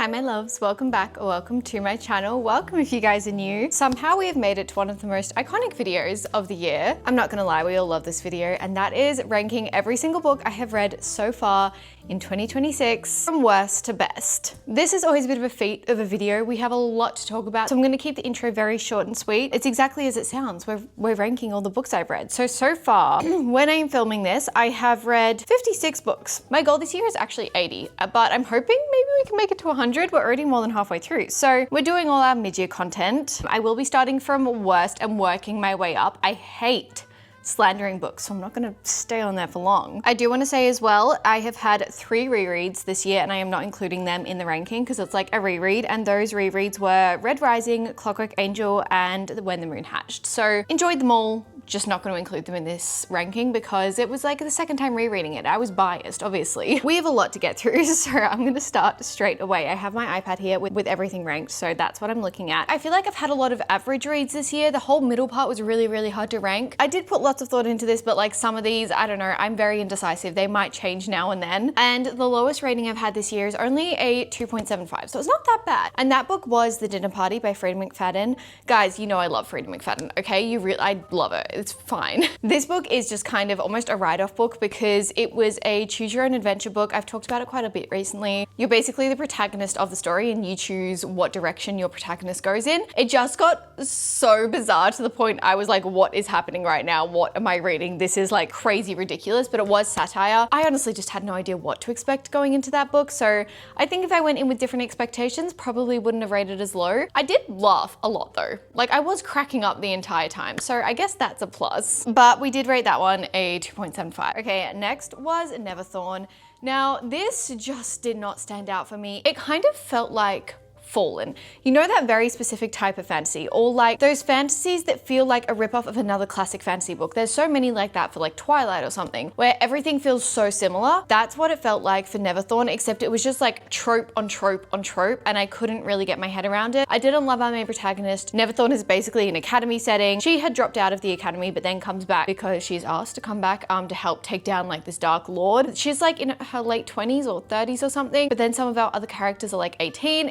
Hi my loves, welcome back or welcome to my channel. Welcome if you guys are new. Somehow we have made it to one of the most iconic videos of the year. I'm not gonna lie, we all love this video, and that is ranking every single book I have read so far in 2026 from worst to best. This is always a bit of a feat of a video. We have a lot to talk about, so I'm gonna keep the intro very short and sweet. It's exactly as it sounds. We're ranking all the books I've read. So far, when I'm filming this, I have read 56 books. My goal this year is actually 80, but I'm hoping maybe we can make it to 100. We're already more than halfway through. So we're doing all our mid-year content. I will be starting from worst and working my way up. I hate slandering books, so I'm not gonna stay on there for long. I do wanna say as well, I have had 3 rereads this year and I am not including them in the ranking because it's like a reread, and those rereads were Red Rising, Clockwork Angel, and When the Moon Hatched. So enjoyed them all, just not gonna include them in this ranking because it was like the second time rereading it. I was biased, obviously. We have a lot to get through, so I'm gonna start straight away. I have my iPad here with everything ranked, so that's what I'm looking at. I feel like I've had a lot of average reads this year. The whole middle part was really hard to rank. I did put lots of thought into this, but like some of these, I don't know, I'm very indecisive. They might change now and then. And the lowest rating I've had this year is only a 2.75, so it's not that bad. And that book was The Dinner Party by Frey McFadden. Guys, you know I love Frey McFadden, okay? I love it. It's fine. This book is just kind of almost a write-off book because it was a choose your own adventure book. I've talked about it quite a bit recently. You're basically the protagonist of the story and you choose what direction your protagonist goes in. It just got so bizarre to the point I was like, what is happening right now? What am I reading? This is like crazy ridiculous, but it was satire. I honestly just had no idea what to expect going into that book. So I think if I went in with different expectations, probably wouldn't have rated as low. I did laugh a lot though. Like I was cracking up the entire time. So I guess that's a plus. But we did rate that one a 2.75. Okay, next was Neverthorn. Now this just did not stand out for me. It kind of felt like Fallen. You know that very specific type of fantasy, or like those fantasies that feel like a ripoff of another classic fantasy book. There's so many like that for like Twilight or something, where everything feels so similar. That's what it felt like for Neverthorn, except it was just like trope on trope on trope, and I couldn't really get my head around it. I didn't love our main protagonist. Neverthorn is basically an academy setting. She had dropped out of the academy, but then comes back because she's asked to come back to help take down like this dark lord. She's like in her late 20s or 30s or something, but then some of our other characters are like 18.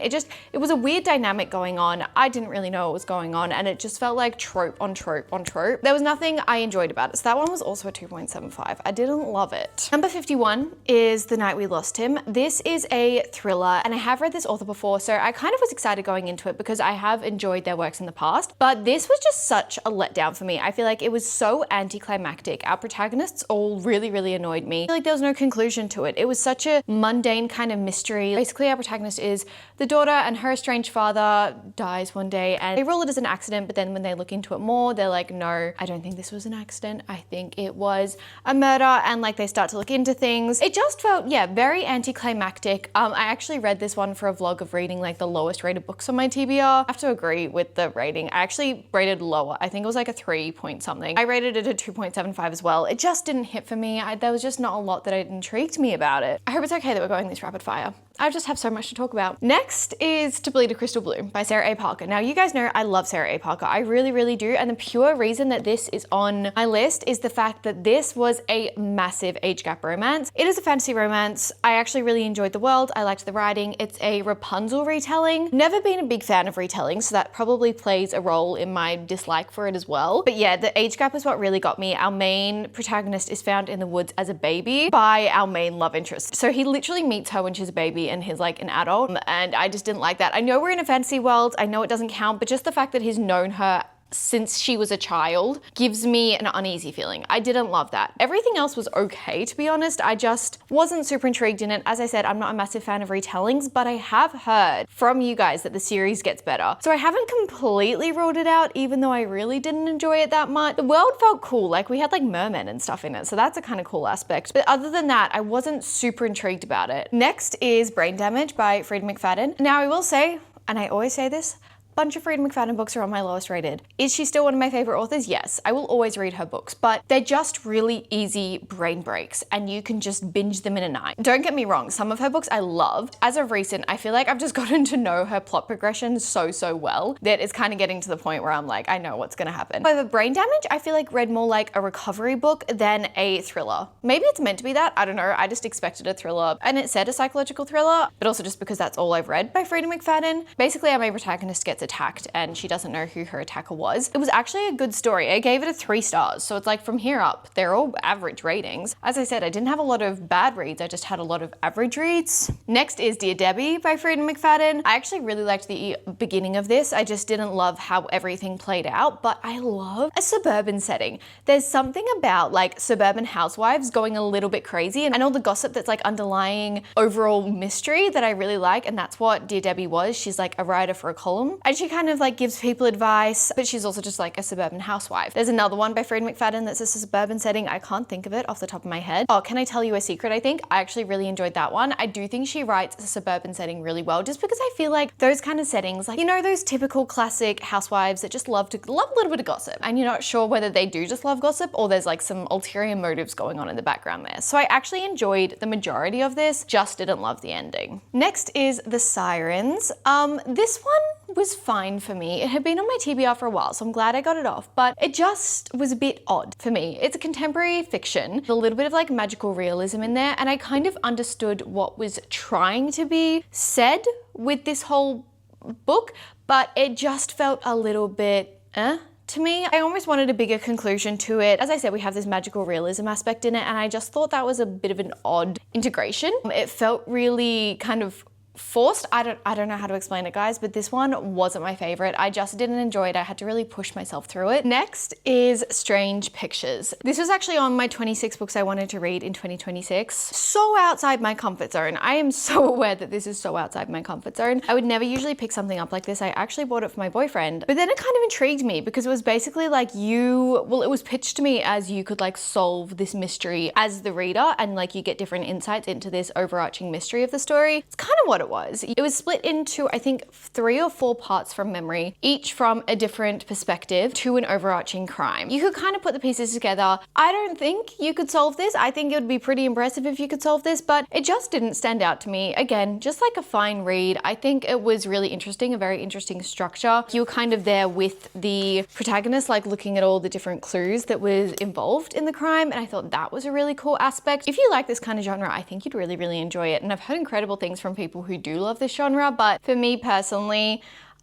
It was a weird dynamic going on. I didn't really know what was going on, and it just felt like trope on trope on trope. There was nothing I enjoyed about it. So that one was also a 2.75. I didn't love it. Number 51 is The Night We Lost Him. This is a thriller, and I have read this author before, so I kind of was excited going into it because I have enjoyed their works in the past, but this was just such a letdown for me. I feel like it was so anticlimactic. Our protagonists all really annoyed me. I feel like there was no conclusion to it. It was such a mundane kind of mystery. Basically, our protagonist is the daughter, and her estranged father dies one day, and they rule it as an accident, but then when they look into it more, they're like, no, I don't think this was an accident. I think it was a murder, and like they start to look into things. It just felt, yeah, very anticlimactic. I actually read this one for a vlog of reading like the lowest rated books on my TBR. I have to agree with the rating. I actually rated lower. I think it was like a 3 point something. I rated it a 2.75 as well. It just didn't hit for me. There was just not a lot that intrigued me about it. I hope it's okay that we're going this rapid fire. I just have so much to talk about. Next is To Bleed a Crystal Blue by Sarah A. Parker. Now you guys know I love Sarah A. Parker. I really do. And the pure reason that this is on my list is the fact that this was a massive age gap romance. It is a fantasy romance. I actually really enjoyed the world. I liked the writing. It's a Rapunzel retelling. Never been a big fan of retelling, so that probably plays a role in my dislike for it as well. But yeah, the age gap is what really got me. Our main protagonist is found in the woods as a baby by our main love interest. So he literally meets her when she's a baby and he's like an adult, and I just didn't like that. I know we're in a fantasy world, I know it doesn't count, but just the fact that he's known her since she was a child gives me an uneasy feeling. I didn't love that. Everything else was okay, to be honest. I just wasn't super intrigued in it. As I said, I'm not a massive fan of retellings, but I have heard from you guys that the series gets better. So I haven't completely ruled it out, even though I really didn't enjoy it that much. The world felt cool. Like we had like mermen and stuff in it. So that's a kind of cool aspect. But other than that, I wasn't super intrigued about it. Next is Brain Damage by Frey McFadden. Now I will say, and I always say this, bunch of Frey McFadden books are on my lowest rated. Is she still one of my favorite authors? Yes, I will always read her books, but they're just really easy brain breaks and you can just binge them in a night. Don't get me wrong, some of her books I love. As of recent, I feel like I've just gotten to know her plot progression so well that it's kind of getting to the point where I'm like, I know what's gonna happen. However, Brain Damage, I feel like read more like a recovery book than a thriller. Maybe it's meant to be that, I don't know. I just expected a thriller and it said a psychological thriller, but also just because that's all I've read by Frey McFadden. Basically, our main protagonist gets attacked and she doesn't know who her attacker was. It was actually a good story. I gave it a 3 stars. So it's like from here up, they're all average ratings. As I said, I didn't have a lot of bad reads. I just had a lot of average reads. Next is Dear Debbie by Frey McFadden. I actually really liked the beginning of this. I just didn't love how everything played out, but I love a suburban setting. There's something about like suburban housewives going a little bit crazy and all the gossip that's like underlying overall mystery that I really like. And that's what Dear Debbie was. She's like a writer for a column and she kind of like gives people advice, but she's also just like a suburban housewife. There's another one by Frey McFadden that's a suburban setting. I can't think of it off the top of my head. Oh, Can I Tell You a Secret? I think I actually really enjoyed that one. I do think she writes a suburban setting really well just because I feel like those kind of settings, like, you know, those typical classic housewives that just love a little bit of gossip and you're not sure whether they do just love gossip or there's like some ulterior motives going on in the background there. So I actually enjoyed the majority of this, just didn't love the ending. Next is The Sirens. This one was fine for me. It had been on my TBR for a while, so I'm glad I got it off, but it just was a bit odd for me. It's a contemporary fiction, with a little bit of like magical realism in there, and I kind of understood what was trying to be said with this whole book, but it just felt a little bit to me. I almost wanted a bigger conclusion to it. As I said, we have this magical realism aspect in it, and I just thought that was a bit of an odd integration. It felt really kind of forced. I don't know how to explain it, guys, but this one wasn't my favorite. I just didn't enjoy it. I had to really push myself through it. Next is Strange Pictures. This was actually on my 26 books I wanted to read in 2026. So outside my comfort zone. I am so aware that this is so outside my comfort zone. I would never usually pick something up like this. I actually bought it for my boyfriend, but then it kind of intrigued me because it was basically like it was pitched to me as you could like solve this mystery as the reader and like you get different insights into this overarching mystery of the story. It's kind of what it was. It was split into, I think, 3 or 4 parts from memory, each from a different perspective to an overarching crime. You could kind of put the pieces together. I don't think you could solve this. I think it would be pretty impressive if you could solve this, but it just didn't stand out to me. Again, just like a fine read. I think it was really interesting, a very interesting structure. You were kind of there with the protagonist, like looking at all the different clues that was involved in the crime, and I thought that was a really cool aspect. If you like this kind of genre, I think you'd really enjoy it, and I've heard incredible things from people who do love this genre, but for me personally,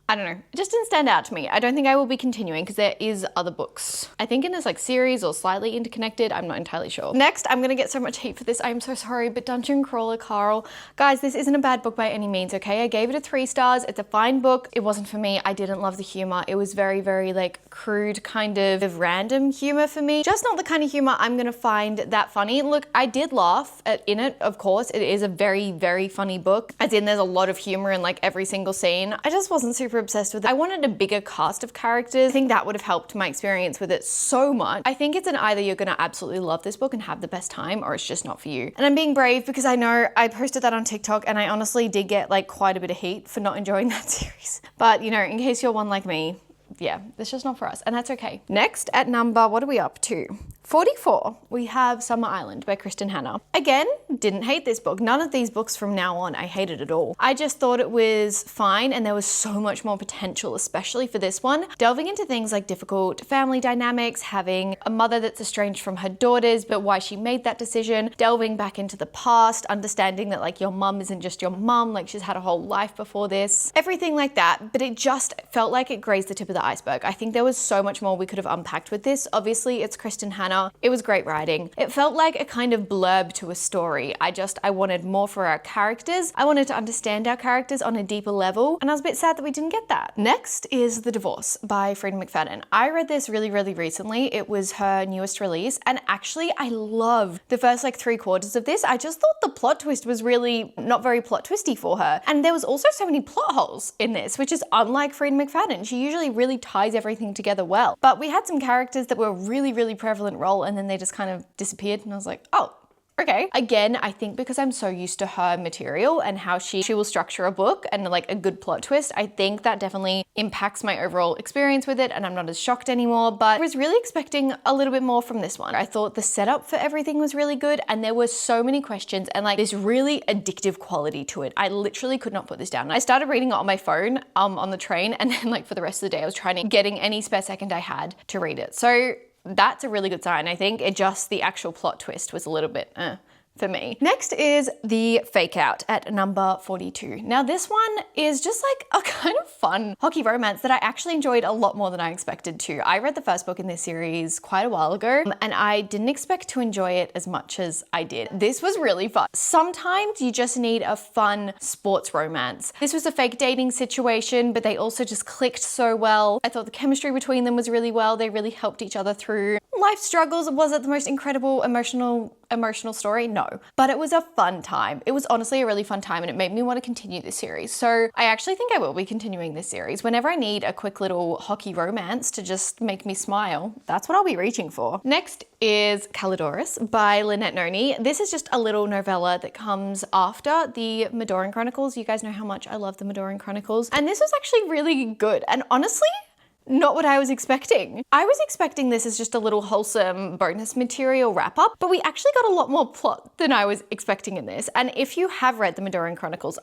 I don't know, it just didn't stand out to me. I don't think I will be continuing because there is other books, I think in this like series or slightly interconnected. I'm not entirely sure. Next, I'm gonna get so much hate for this. I'm so sorry, but Dungeon Crawler Carl. Guys, this isn't a bad book by any means, okay? I gave it a 3 stars. It's a fine book. It wasn't for me. I didn't love the humor. It was very like crude, kind of random humor for me. Just not the kind of humor I'm gonna find that funny. Look, I did laugh in it, of course. It is a very funny book. As in, there's a lot of humor in like every single scene. I just wasn't super obsessed with it. I wanted a bigger cast of characters. I think that would have helped my experience with it so much. I think it's an either you're gonna absolutely love this book and have the best time, or it's just not for you. And I'm being brave because I know I posted that on TikTok and I honestly did get like quite a bit of heat for not enjoying that series. But you know, in case you're one like me, yeah, it's just not for us, and that's okay. Next at number, what are we up to? 44, we have Summer Island by Kristen Hanna. Again, didn't hate this book. None of these books from now on I hated at all. I just thought it was fine and there was so much more potential, especially for this one. Delving into things like difficult family dynamics, having a mother that's estranged from her daughters, but why she made that decision, delving back into the past, understanding that like your mum isn't just your mum, like she's had a whole life before this, everything like that. But it just felt like it grazed the tip of the iceberg. I think there was so much more we could have unpacked with this. Obviously, it's Kristen Hanna. It was great writing. It felt like a kind of blurb to a story. I wanted more for our characters. I wanted to understand our characters on a deeper level, and I was a bit sad that we didn't get that. Next is The Divorce by Frey McFadden. I read this really recently. It was her newest release, and actually I loved the first like 3/4 of this. I just thought the plot twist was really not very plot twisty for her. And there was also so many plot holes in this, which is unlike Frey McFadden. She usually really ties everything together well. But we had some characters that were really prevalent role, and then they just kind of disappeared, and I was like, oh, okay. Again, I think because I'm so used to her material and how she will structure a book and like a good plot twist, I think that definitely impacts my overall experience with it and I'm not as shocked anymore, but I was really expecting a little bit more from this one. I thought the setup for everything was really good and there were so many questions and like this really addictive quality to it. I literally could not put this down. I started reading it on my phone on the train, and then like for the rest of the day I was trying to getting any spare second I had to read it. So that's a really good sign. I think it just, the actual plot twist was a little bit for me. Next is The Fake Out at number 42. Now this one is just like a kind of fun hockey romance that I actually enjoyed a lot more than I expected to. I read the first book in this series quite a while ago and I didn't expect to enjoy it as much as I did. This was really fun. Sometimes you just need a fun sports romance. This was a fake dating situation, but they also just clicked so well. I thought the chemistry between them was really well. They really helped each other through life struggles. Was it the most incredible emotional story? No, but it was a fun time. It was honestly a really fun time and it made me want to continue this series. So I actually think I will be continuing this series. Whenever I need a quick little hockey romance to just make me smile, that's what I'll be reaching for. Next is Calidorus by Lynette Noni. This is just a little novella that comes after the Medoran Chronicles. You guys know how much I love the Medoran Chronicles. And this was actually really good. And honestly, not what I was expecting. I was expecting this as just a little wholesome bonus material wrap up, but we actually got a lot more plot than I was expecting in this. And if you have read the Medoran Chronicles,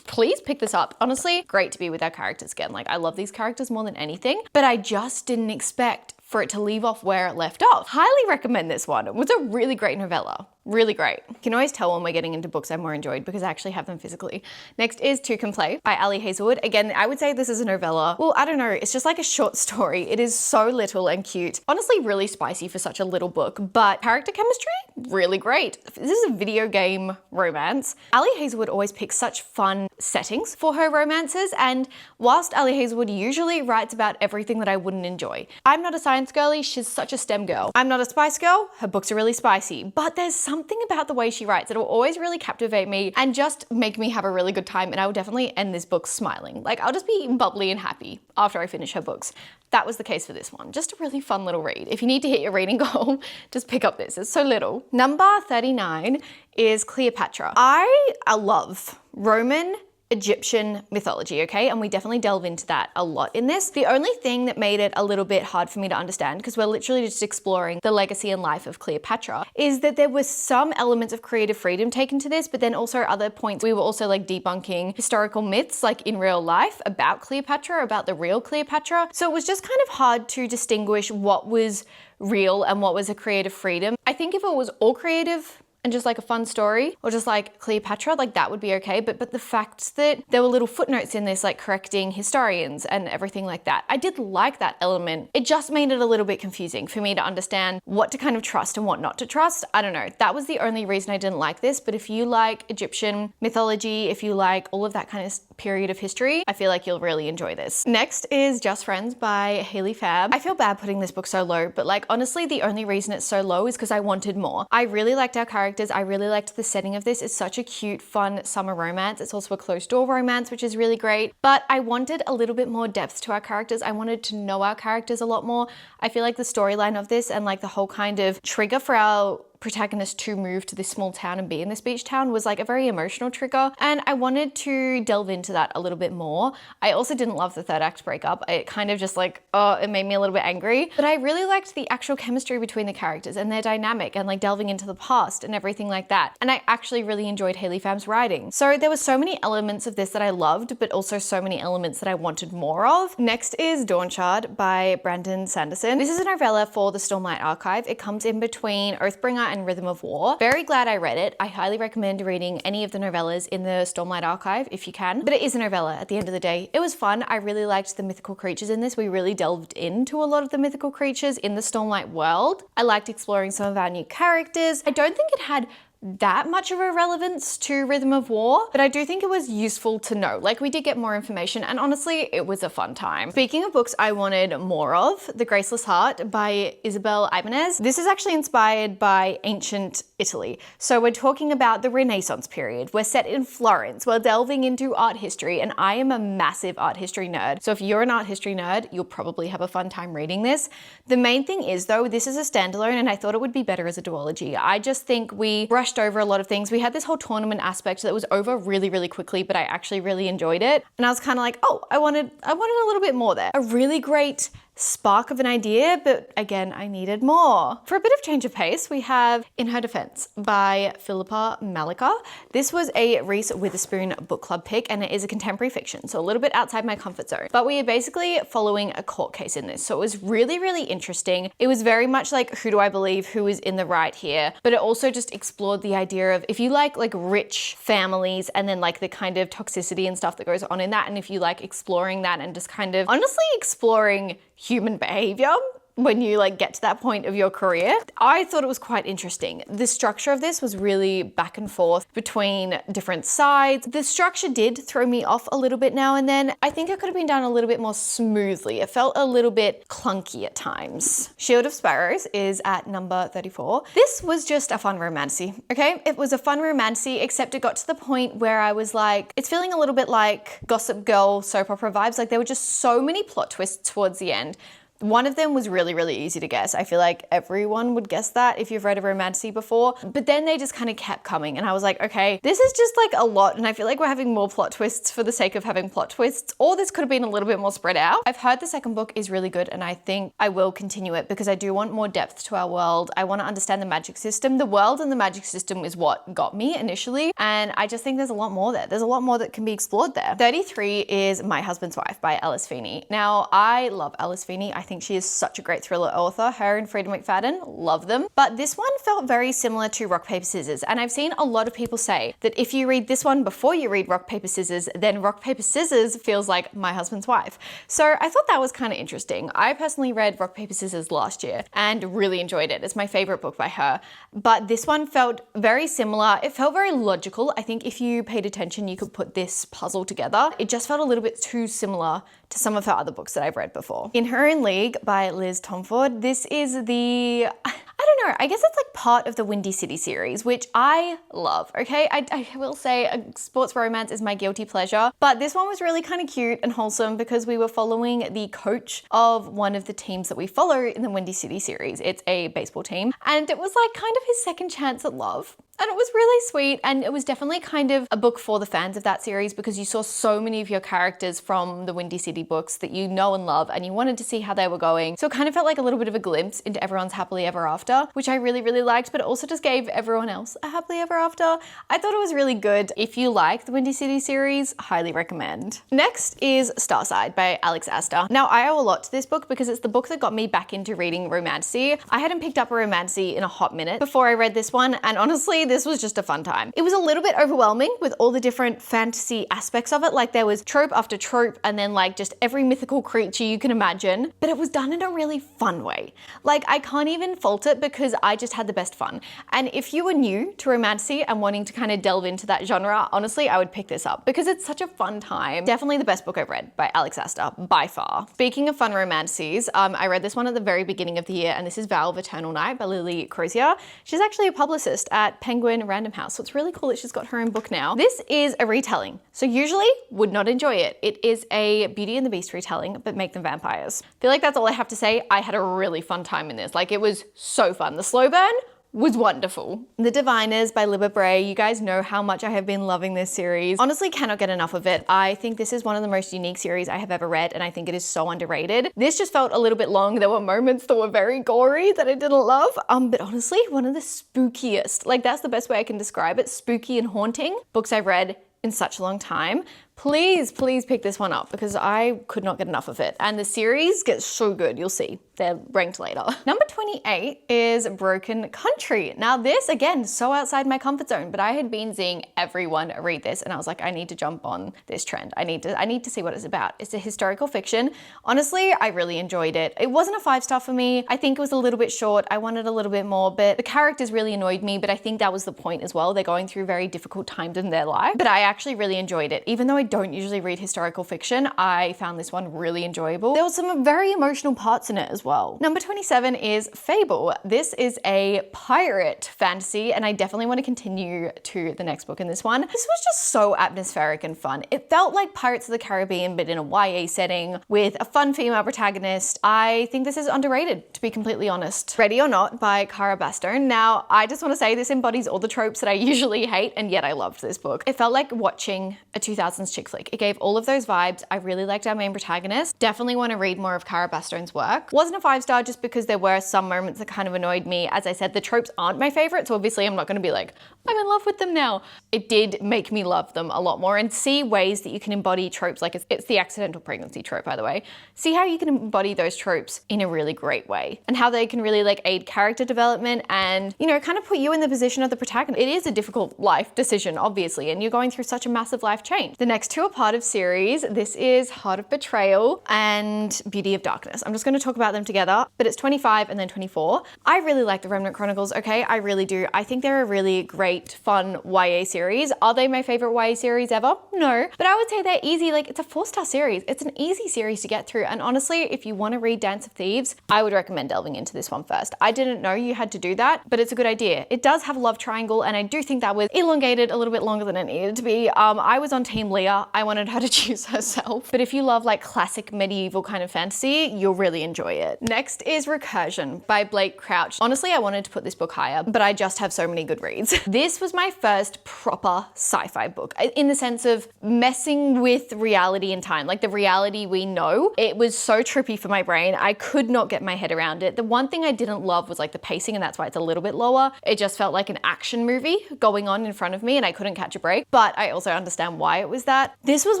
please pick this up. Honestly, great to be with our characters again. Like I love these characters more than anything, but I just didn't expect for it to leave off where it left off. Highly recommend this one. It was a really great novella. Really great. You can always tell when we're getting into books I'm more enjoyed because I actually have them physically. Next is Two Can Play by Ali Hazelwood. Again, I would say this is a novella. Well, I don't know. It's just like a short story. It is so little and cute. Honestly, really spicy for such a little book, but character chemistry, really great. This is a video game romance. Ali Hazelwood always picks such fun settings for her romances, and whilst Ali Hazelwood usually writes about everything that I wouldn't enjoy. I'm not a science girly, she's such a STEM girl. I'm not a spice girl, her books are really spicy, but there's something about the way she writes that will always really captivate me and just make me have a really good time, and I will definitely end this book smiling. Like I'll just be bubbly and happy after I finish her books. That was the case for this one. Just a really fun little read. If you need to hit your reading goal, just pick up this. It's so little. Number 39 is Cleopatra. I love Roman Egyptian mythology, okay? And we definitely delve into that a lot in this. The only thing that made it a little bit hard for me to understand, because we're literally just exploring the legacy and life of Cleopatra, is that there were some elements of creative freedom taken to this, but then also other points we were also like debunking historical myths like in real life about Cleopatra, about the real Cleopatra. So it was just kind of hard to distinguish what was real and what was a creative freedom. I think if it was all creative and just like a fun story, or just like Cleopatra, like that would be okay. But the fact that there were little footnotes in this, like correcting historians and everything like that, I did like that element. It just made it a little bit confusing for me to understand what to kind of trust and what not to trust. I don't know. That was the only reason I didn't like this. But if you like Egyptian mythology, if you like all of that kind of period of history, I feel like you'll really enjoy this. Next is Just Friends by Hayley Fabb. I feel bad putting this book so low, but like honestly, the only reason it's so low is because I wanted more. I really liked our characters. I really liked the setting of this. It's such a cute, fun summer romance. It's also a closed door romance, which is really great. But I wanted a little bit more depth to our characters. I wanted to know our characters a lot more. I feel like the storyline of this and like the whole kind of trigger for our protagonist to move to this small town and be in this beach town was like a very emotional trigger, and I wanted to delve into that a little bit more. I also didn't love the third act breakup. It kind of just like, it made me a little bit angry, but I really liked the actual chemistry between the characters and their dynamic and like delving into the past and everything like that. And I actually really enjoyed Hayley Fabb's writing. So there were so many elements of this that I loved, but also so many elements that I wanted more of. Next is Dawnshard by Brandon Sanderson. This is a novella for the Stormlight Archive. It comes in between Oathbringer and Rhythm of War. Very glad I read it. I highly recommend reading any of the novellas in the Stormlight Archive if you can, but it is a novella at the end of the day. It was fun. I really liked the mythical creatures in this. We really delved into a lot of the mythical creatures in the Stormlight world. I liked exploring some of our new characters. I don't think it had that much of a relevance to Rhythm of War, but I do think it was useful to know. Like we did get more information, and honestly, it was a fun time. Speaking of books I wanted more of, The Graceless Heart by Isabel Ibanez. This is actually inspired by ancient Italy. So we're talking about the Renaissance period. We're set in Florence. We're delving into art history, and I am a massive art history nerd. So if you're an art history nerd, you'll probably have a fun time reading this. The main thing is though, this is a standalone, and I thought it would be better as a duology. I just think we rushed brushed over a lot of things. We had this whole tournament aspect that was over really, really quickly, but I actually really enjoyed it. And I was kind of like, oh, I wanted a little bit more there. A really great spark of an idea, but again, I needed more. For a bit of change of pace, we have In Her Defense by Philippa Malika. This was a Reese Witherspoon book club pick, and it is a contemporary fiction, so a little bit outside my comfort zone. But we are basically following a court case in this, so it was really, really interesting. It was very much like, who do I believe, who is in the right here? But it also just explored the idea of, if you like rich families and then like the kind of toxicity and stuff that goes on in that, and if you like exploring that and just kind of honestly exploring human behavior when you like get to that point of your career, I thought it was quite interesting. The structure of this was really back and forth between different sides. The structure did throw me off a little bit now and then. I think it could have been done a little bit more smoothly. It felt a little bit clunky at times. Shield of Sparrows is at number 34. This was just a fun romancy, okay? It was a fun romancy, except it got to the point where I was like, it's feeling a little bit like Gossip Girl soap opera vibes. Like there were just so many plot twists towards the end. One of them was really, really easy to guess. I feel like everyone would guess that if you've read a romancy before, but then they just kind of kept coming and I was like, okay, this is just like a lot and I feel like we're having more plot twists for the sake of having plot twists, or this could have been a little bit more spread out. I've heard the second book is really good and I think I will continue it because I do want more depth to our world. I want to understand the magic system. The world and the magic system is what got me initially, and I just think there's a lot more there. There's a lot more that can be explored there. 33 is My Husband's Wife by Alice Feeney. Now, I love Alice Feeney. I think she is such a great thriller author. Her and Freida McFadden, love them. But this one felt very similar to Rock, Paper, Scissors. And I've seen a lot of people say that if you read this one before you read Rock, Paper, Scissors, then Rock, Paper, Scissors feels like My Husband's Wife. So I thought that was kind of interesting. I personally read Rock, Paper, Scissors last year and really enjoyed it. It's my favorite book by her. But this one felt very similar. It felt very logical. I think if you paid attention, you could put this puzzle together. It just felt a little bit too similar to some of her other books that I've read before. In Her Own League by Liz Tomford. This is the, I don't know, I guess it's like part of the Windy City series, which I love, okay? I will say a sports romance is my guilty pleasure, but this one was really kind of cute and wholesome because we were following the coach of one of the teams that we follow in the Windy City series. It's a baseball team, and it was like kind of his second chance at love. And it was really sweet, and it was definitely kind of a book for the fans of that series because you saw so many of your characters from the Windy City books that you know and love, and you wanted to see how they were going. So it kind of felt like a little bit of a glimpse into everyone's happily ever after, which I really, really liked, but it also just gave everyone else a happily ever after. I thought it was really good. If you like the Windy City series, highly recommend. Next is Starside by Alex Aster. Now, I owe a lot to this book because it's the book that got me back into reading romancy. I hadn't picked up a romancy in a hot minute before I read this one, and honestly, this was just a fun time. It was a little bit overwhelming with all the different fantasy aspects of it. Like there was trope after trope and then like just every mythical creature you can imagine, but it was done in a really fun way. Like I can't even fault it because I just had the best fun. And if you were new to romancy and wanting to kind of delve into that genre, honestly, I would pick this up because it's such a fun time. Definitely the best book I've read by Alex Aster by far. Speaking of fun romances, I read this one at the very beginning of the year, and this is Vow of Eternal Night by Lily Crozier. She's actually a publicist at Penguin Random House, so it's really cool that she's got her own book now. This is a retelling, so usually would not enjoy it. It is a Beauty and the Beast retelling, but make them vampires. I feel like that's all I have to say. I had a really fun time in this. Like it was so fun. The slow burn was wonderful. The Diviners by Libba Bray. You guys know how much I have been loving this series. Honestly, cannot get enough of it. I think this is one of the most unique series I have ever read, and I think it is so underrated. This just felt a little bit long. There were moments that were very gory that I didn't love, but honestly, one of the spookiest, like that's the best way I can describe it, spooky and haunting books I've read in such a long time. Please, please pick this one up because I could not get enough of it. And the series gets so good, you'll see. They're ranked later. Number 28 is Broken Country. Now this, again, so outside my comfort zone, but I had been seeing everyone read this and I was like, I need to jump on this trend. I need to see what it's about. It's a historical fiction. Honestly, I really enjoyed it. It wasn't a 5-star for me. I think it was a little bit short. I wanted a little bit more, but the characters really annoyed me, but I think that was the point as well. They're going through very difficult times in their life, but I actually really enjoyed it. Even though I don't usually read historical fiction, I found this one really enjoyable. There were some very emotional parts in it as well. Number 27 is Fable. This is a pirate fantasy, and I definitely want to continue to the next book in this one. This was just so atmospheric and fun. It felt like Pirates of the Caribbean, but in a YA setting with a fun female protagonist. I think this is underrated, to be completely honest. Ready or Not by Cara Bastone. Now, I just want to say this embodies all the tropes that I usually hate, and yet I loved this book. It felt like watching a 2000s chick flick. It gave all of those vibes. I really liked our main protagonist. Definitely want to read more of Cara Bastone's work. Wasn't a 5-star just because there were some moments that kind of annoyed me. As I said, the tropes aren't my favorite, so obviously I'm not going to be like, I'm in love with them now. It did make me love them a lot more and see ways that you can embody tropes, like it's the accidental pregnancy trope, by the way. See how you can embody those tropes in a really great way and how they can really like aid character development and, you know, kind of put you in the position of the protagonist. It is a difficult life decision, obviously, and you're going through such a massive life change. The next two are part of series. This is Heart of Betrayal and Beauty of Darkness. I'm just going to talk about them together, but it's 25 and then 24. I really like the Remnant Chronicles, okay? I really do. I think they're a really great, fun YA series. Are they my favorite YA series ever? No, but I would say they're easy. Like, it's a 4-star series. It's an easy series to get through. And honestly, if you want to read Dance of Thieves, I would recommend delving into this one first. I didn't know you had to do that, but it's a good idea. It does have a love triangle, and I do think that was elongated a little bit longer than it needed to be. I was on Team Leah. I wanted her to choose herself. But if you love like classic medieval kind of fantasy, you'll really enjoy it. Next is Recursion by Blake Crouch. Honestly, I wanted to put this book higher, but I just have so many good reads. This was my first proper sci-fi book in the sense of messing with reality and time, like the reality we know. It was so trippy for my brain. I could not get my head around it. The one thing I didn't love was like the pacing, and that's why it's a little bit lower. It just felt like an action movie going on in front of me, and I couldn't catch a break, but I also understand why it was that. This was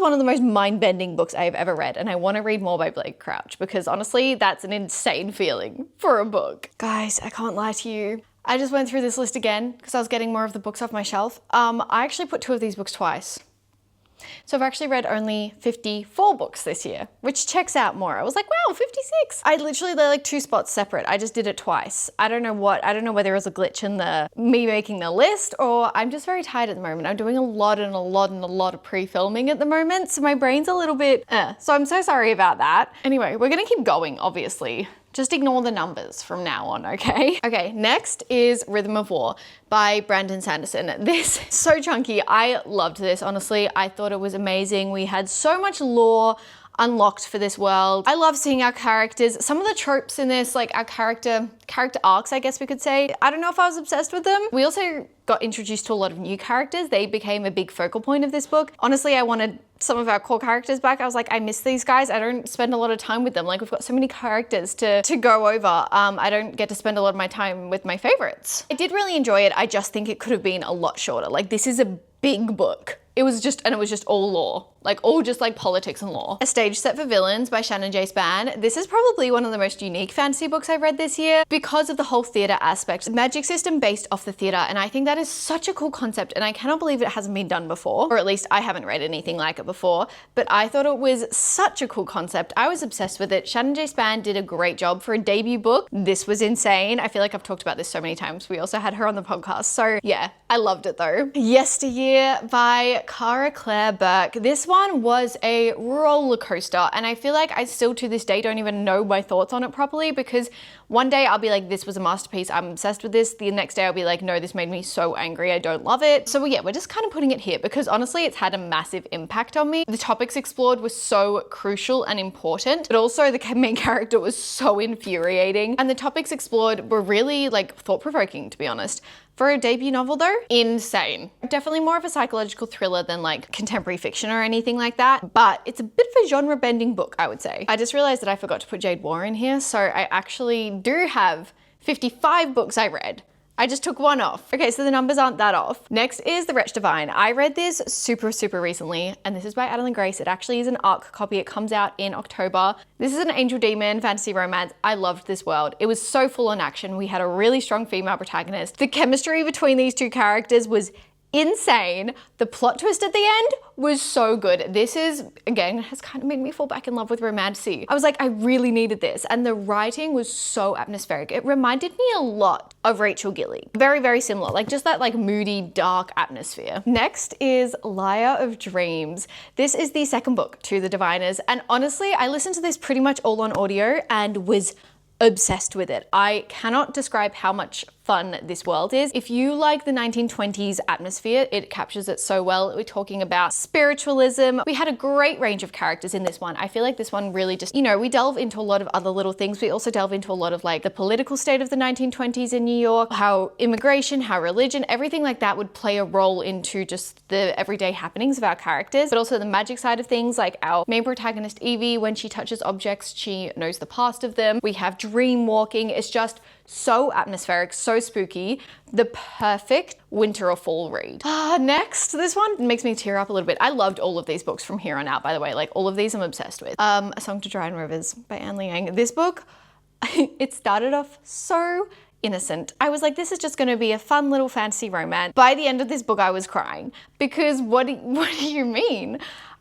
one of the most mind-bending books I have ever read, and I want to read more by Blake Crouch because honestly, that's an insane feeling for a book. Guys, I can't lie to you. I just went through this list again because I was getting more of the books off my shelf. I actually put 2 of these books twice. So I've actually read only 54 books this year, which checks out more. I was like, wow, 56. I literally, they're like 2 spots separate. I just did it twice. I don't know whether it was a glitch in me making the list, or I'm just very tired at the moment. I'm doing a lot of pre-filming at the moment. So my brain's a little bit, so I'm so sorry about that. Anyway, we're gonna keep going, obviously. Just ignore the numbers from now on, okay? Okay, next is Rhythm of War by Brandon Sanderson. This is so chunky. I loved this, honestly. I thought it was amazing. We had so much lore unlocked for this world. I love seeing our characters. Some of the tropes in this, like our character arcs, I guess we could say. I don't know if I was obsessed with them. We also got introduced to a lot of new characters. They became a big focal point of this book. Honestly, I wanted some of our core characters back. I was like, I miss these guys. I don't spend a lot of time with them. Like, we've got so many characters to go over. I don't get to spend a lot of my time with my favorites. I did really enjoy it. I just think it could have been a lot shorter. Like, this is a big book. It was just all lore. Like all just like politics and law. A Stage Set for Villains by Shannon J. Spann. This is probably one of the most unique fantasy books I've read this year because of the whole theater aspect. Magic system based off the theater, and I think that is such a cool concept, and I cannot believe it hasn't been done before, or at least I haven't read anything like it before, but I thought it was such a cool concept. I was obsessed with it. Shannon J. Spann did a great job for a debut book. This was insane. I feel like I've talked about this so many times. We also had her on the podcast, so yeah, I loved it though. Yesteryear by Cara Claire Burke. This one was a roller coaster, and I feel like I still to this day don't even know my thoughts on it properly, because one day I'll be like, this was a masterpiece, I'm obsessed with this. The next day I'll be like, no, this made me so angry, I don't love it. So yeah, we're just kind of putting it here because honestly it's had a massive impact on me. The topics explored were so crucial and important, but also the main character was so infuriating, and the topics explored were really like thought-provoking, to be honest. For a debut novel though, insane. Definitely more of a psychological thriller than like contemporary fiction or anything like that, but it's a bit of a genre bending book, I would say. I just realized that I forgot to put Jade War in here, so I actually do have 55 books I read. I just took one off. Okay, so the numbers aren't that off. Next is The Wretch Divine. I read this super recently, and this is by Adeline Grace. It actually is an ARC copy. It comes out in October. This is an angel demon fantasy romance. I loved this world. It was so full on action. We had a really strong female protagonist. The chemistry between these two characters was insane. The plot twist at the end was so good. This is, again, has kind of made me fall back in love with romantasy. I was like, I really needed this. And the writing was so atmospheric. It reminded me a lot of Rachel Gillig. Very, very similar, like just that like moody, dark atmosphere. Next is Liar of Dreams. This is the second book to the Diviners. And honestly, I listened to this pretty much all on audio and was obsessed with it. I cannot describe how much fun this world is. If you like the 1920s atmosphere, it captures it so well. We're talking about spiritualism. We had a great range of characters in this one. I feel like this one really just, you know, we delve into a lot of other little things. We also delve into a lot of like the political state of the 1920s in New York, how immigration, how religion, everything like that would play a role into just the everyday happenings of our characters, but also the magic side of things, like our main protagonist Evie, when she touches objects, she knows the past of them. We have dream walking. It's just so atmospheric, so spooky. The perfect winter or fall read. Next, this one makes me tear up a little bit. I loved all of these books from here on out, by the way. Like all of these I'm obsessed with. A Song to Dry on Rivers by Anne Liang. This book, it started off so innocent. I was like, this is just going to be a fun little fantasy romance. By the end of this book, I was crying because what do you mean?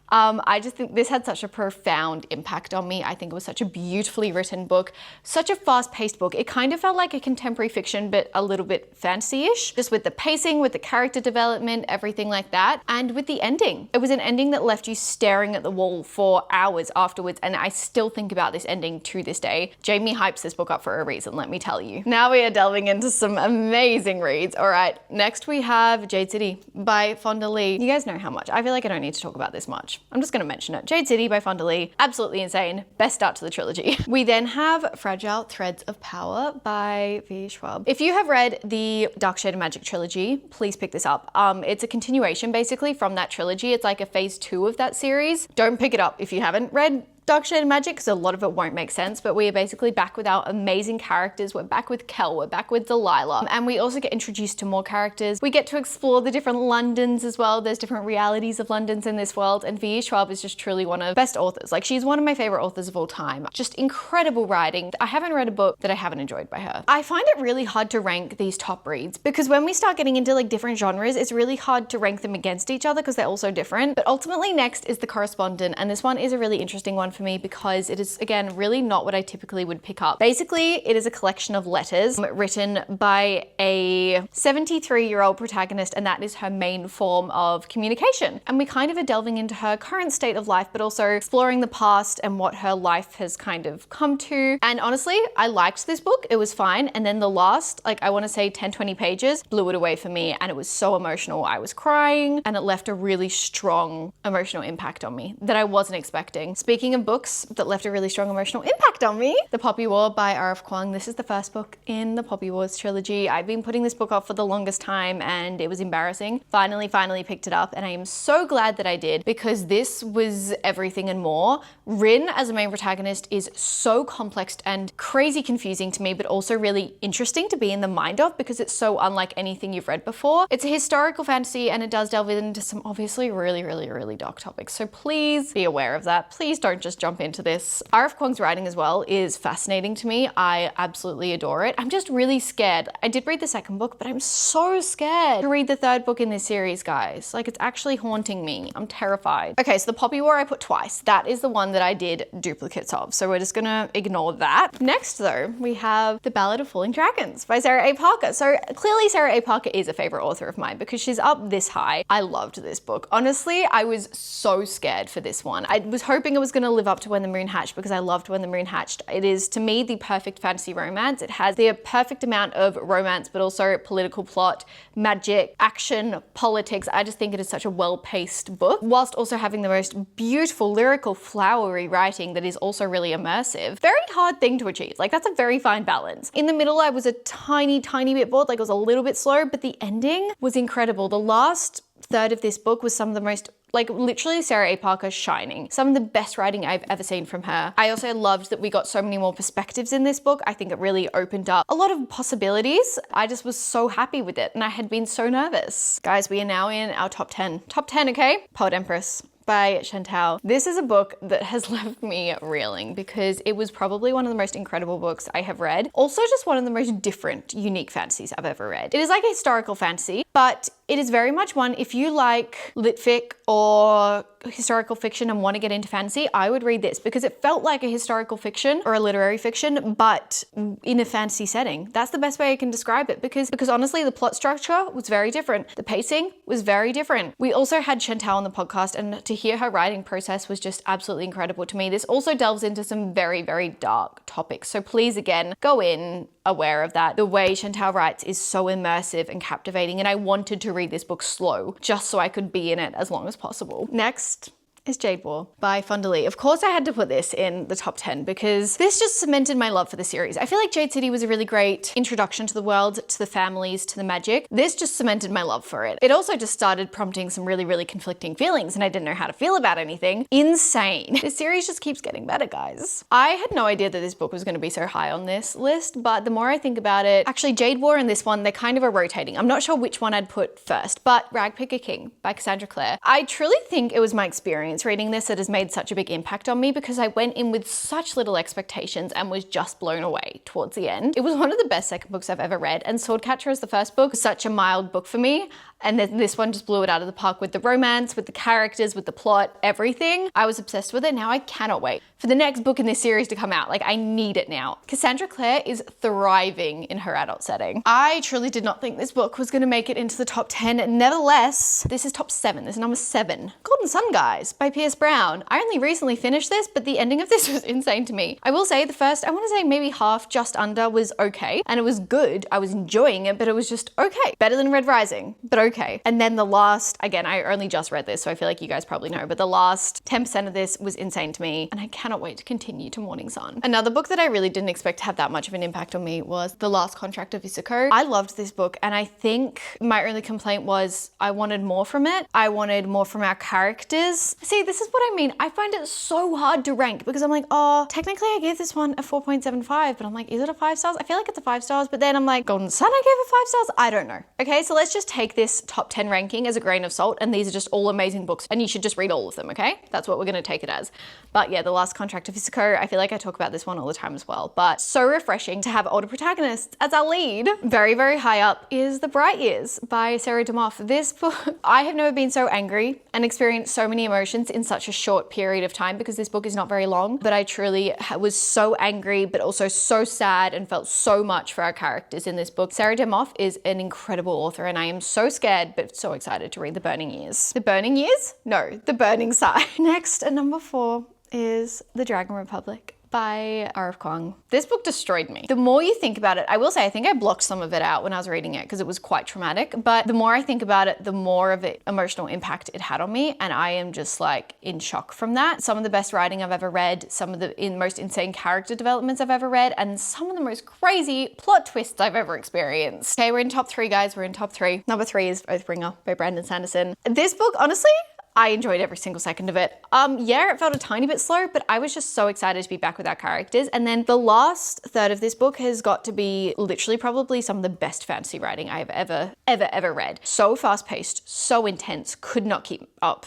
I just think this had such a profound impact on me. I think it was such a beautifully written book, such a fast-paced book. It kind of felt like a contemporary fiction, but a little bit fantasy-ish, just with the pacing, with the character development, everything like that. And with the ending. It was an ending that left you staring at the wall for hours afterwards, and I still think about this ending to this day. Jamie hypes this book up for a reason, let me tell you. Now we are delving into some amazing reads. All right, next we have Jade City by Fonda Lee. You guys know how much. I feel like I don't need to talk about this much. I'm just going to mention it. Jade City by Fonda Lee. Absolutely insane. Best start to the trilogy. We then have Fragile Threads of Power by V. Schwab. If you have read the Dark Shade of Magic trilogy, please pick this up. It's a continuation basically from that trilogy. It's like a phase 2 of that series. Don't pick it up if you haven't read Dark Shade of Magic, because a lot of it won't make sense, but we are basically back with our amazing characters. We're back with Kel, we're back with Delilah, and we also get introduced to more characters. We get to explore the different Londons as well. There's different realities of Londons in this world, and V. Schwab is just truly one of the best authors. Like, she's one of my favorite authors of all time. Just incredible writing. I haven't read a book that I haven't enjoyed by her. I find it really hard to rank these top reads, because when we start getting into like different genres, it's really hard to rank them against each other because they're all so different. But ultimately next is The Correspondent, and this one is a really interesting one for me because it is, again, really not what I typically would pick up. Basically, it is a collection of letters written by a 73-year-old protagonist, and that is her main form of communication. And we kind of are delving into her current state of life, but also exploring the past and what her life has kind of come to. And honestly, I liked this book. It was fine. And then the last, like, I want to say 10, 20 pages blew it away for me, and it was so emotional. I was crying, and it left a really strong emotional impact on me that I wasn't expecting. Speaking of books that left a really strong emotional impact on me, The Poppy War by R.F. Kuang. This is the first book in the Poppy Wars trilogy. I've been putting this book off for the longest time, and it was embarrassing. Finally picked it up, and I am so glad that I did, because this was everything and more. Rin as a main protagonist is so complex and crazy confusing to me, but also really interesting to be in the mind of because it's so unlike anything you've read before. It's a historical fantasy, and it does delve into some obviously really dark topics. So please be aware of that. Please don't just jump into this. R.F. Kuang's writing as well is fascinating to me. I absolutely adore it. I'm just really scared. I did read the second book, but I'm so scared to read the third book in this series, guys. Like, it's actually haunting me. I'm terrified. Okay, so The Poppy War I put twice. That is the one that I did duplicates of, so we're just gonna ignore that. Next though, we have The Ballad of Falling Dragons by Sarah A. Parker. So clearly Sarah A. Parker is a favorite author of mine because she's up this high. I loved this book. Honestly, I was so scared for this one. I was hoping it was gonna live up to When the Moon Hatched because I loved When the Moon Hatched. It is, to me, the perfect fantasy romance. It has the perfect amount of romance, but also political plot, magic, action, politics. I just think it is such a well-paced book, whilst also having the most beautiful, lyrical, flowery writing that is also really immersive. Very hard thing to achieve. Like, that's a very fine balance. In the middle, I was a tiny bit bored, like it was a little bit slow, but the ending was incredible. The last third of this book was some of the most, like, literally Sarah A. Parker shining. Some of the best writing I've ever seen from her. I also loved that we got so many more perspectives in this book. I think it really opened up a lot of possibilities. I just was so happy with it, and I had been so nervous. Guys, we are now in our top 10. Top 10, okay? Poet Empress by Chantal. This is a book that has left me reeling because it was probably one of the most incredible books I have read. Also just one of the most different, unique fantasies I've ever read. It is like a historical fantasy, but it is very much one, if you like lit fic or historical fiction and want to get into fantasy, I would read this because it felt like a historical fiction or a literary fiction, but in a fantasy setting. That's the best way I can describe it because honestly, the plot structure was very different. The pacing was very different. We also had Chantal on the podcast, and to hear her writing process was just absolutely incredible to me. This also delves into some very, very dark topics. So please, again, go in aware of that. The way Chantal writes is so immersive and captivating, and I wanted to read this book slow just so I could be in it as long as possible. Next is Jade War by Fonda Lee. Of course I had to put this in the top 10 because this just cemented my love for the series. I feel like Jade City was a really great introduction to the world, to the families, to the magic. This just cemented my love for it. It also just started prompting some really, really conflicting feelings and I didn't know how to feel about anything. Insane. This series just keeps getting better, guys. I had no idea that this book was going to be so high on this list, but the more I think about it, actually Jade War and this one, they kind of are rotating. I'm not sure which one I'd put first, but Rag Picker King by Cassandra Clare. I truly think it was my experience reading this that has made such a big impact on me because I went in with such little expectations and was just blown away towards the end. It was one of the best second books I've ever read, and Swordcatcher as the first book was such a mild book for me. And then this one just blew it out of the park with the romance, with the characters, with the plot, everything. I was obsessed with it. Now I cannot wait for the next book in this series to come out. Like, I need it now. Cassandra Clare is thriving in her adult setting. I truly did not think this book was gonna make it into the top 10. Nevertheless, this is top 7. This is number 7. Golden Sun, guys, by Pierce Brown. I only recently finished this, but the ending of this was insane to me. I will say the first, I wanna say maybe half, just under, was okay. And it was good. I was enjoying it, but it was just okay. Better than Red Rising, but okay. And then the last, again, I only just read this, so I feel like you guys probably know, but the last 10% of this was insane to me, and I cannot wait to continue to Morning Sun. Another book that I really didn't expect to have that much of an impact on me was The Last Contract of Isako. I loved this book, and I think my only complaint was I wanted more from it. I wanted more from our characters. See, this is what I mean. I find it so hard to rank because I'm like, oh, technically I gave this one a 4.75, but I'm like, is it a 5 stars? I feel like it's a 5 stars, but then I'm like, Golden Sun, I gave it 5 stars? I don't know. Okay, so let's just take this top 10 ranking as a grain of salt, and these are just all amazing books, and you should just read all of them, okay? That's what we're gonna take it as. But yeah, The Last Contract of Isako, I feel like I talk about this one all the time as well, but so refreshing to have older protagonists as our lead. Very, very high up is The Bright Years by Sarah DeMoff. This book, I have never been so angry and experienced so many emotions in such a short period of time because this book is not very long, but I truly was so angry, but also so sad and felt so much for our characters in this book. Sarah DeMoff is an incredible author, and I am so scared, but so excited to read The Burning Years. The Burning Years? No, The Burning Side. Next, at number 4 is The Dragon Republic by R.F. Kuang. This book destroyed me. The more you think about it, I will say I think I blocked some of it out when I was reading it because it was quite traumatic, but the more I think about it, the more of an emotional impact it had on me, and I am just like in shock from that. Some of the best writing I've ever read, some of the most insane character developments I've ever read, and some of the most crazy plot twists I've ever experienced. Okay, we're in top 3, guys. We're in top 3. Number 3 is Oathbringer by Brandon Sanderson. This book, honestly, I enjoyed every single second of it. Yeah, it felt a tiny bit slow, but I was just so excited to be back with our characters. And then the last third of this book has got to be literally probably some of the best fantasy writing I have ever read. So fast paced, so intense, could not keep up.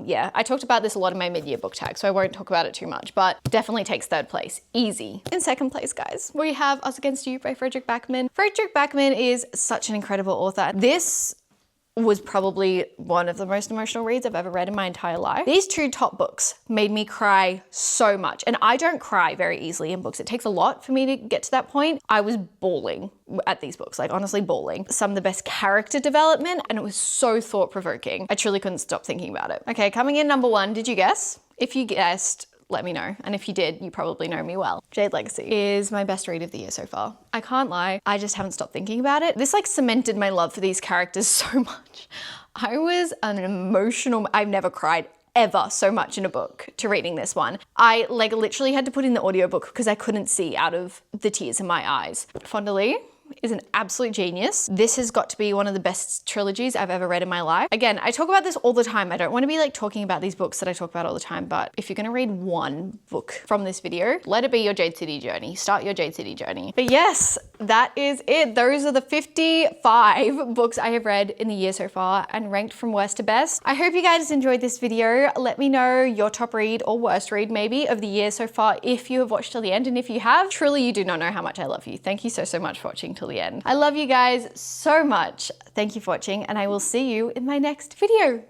Yeah, I talked about this a lot in my mid-year book tag, so I won't talk about it too much, but definitely takes 3rd place, easy. In 2nd place, guys, we have Us Against You by Frederick Backman. Frederick Backman is such an incredible author. This was probably one of the most emotional reads I've ever read in my entire life. These 2 top books made me cry so much, and I don't cry very easily in books. It takes a lot for me to get to that point. I was bawling at these books, like honestly bawling. Some of the best character development, and it was so thought-provoking. I truly couldn't stop thinking about it. Okay, coming in number 1, did you guess? If you guessed, let me know. And if you did, you probably know me well. Jade Legacy is my best read of the year so far. I can't lie, I just haven't stopped thinking about it. This like cemented my love for these characters so much. I was an emotional, I've never cried ever so much in a book to reading this one. I like literally had to put in the audiobook because I couldn't see out of the tears in my eyes. Fonda Lee is an absolute genius. This has got to be one of the best trilogies I've ever read in my life. Again, I talk about this all the time. I don't want to be like talking about these books that I talk about all the time, but if you're going to read one book from this video, let it be your Jade City journey. Start your Jade City journey. But yes, that is it. Those are the 55 books I have read in the year so far and ranked from worst to best. I hope you guys enjoyed this video. Let me know your top read or worst read maybe of the year so far if you have watched till the end. And if you have, truly you do not know how much I love you. Thank you so much for watching till the end. I love you guys so much. Thank you for watching and I will see you in my next video.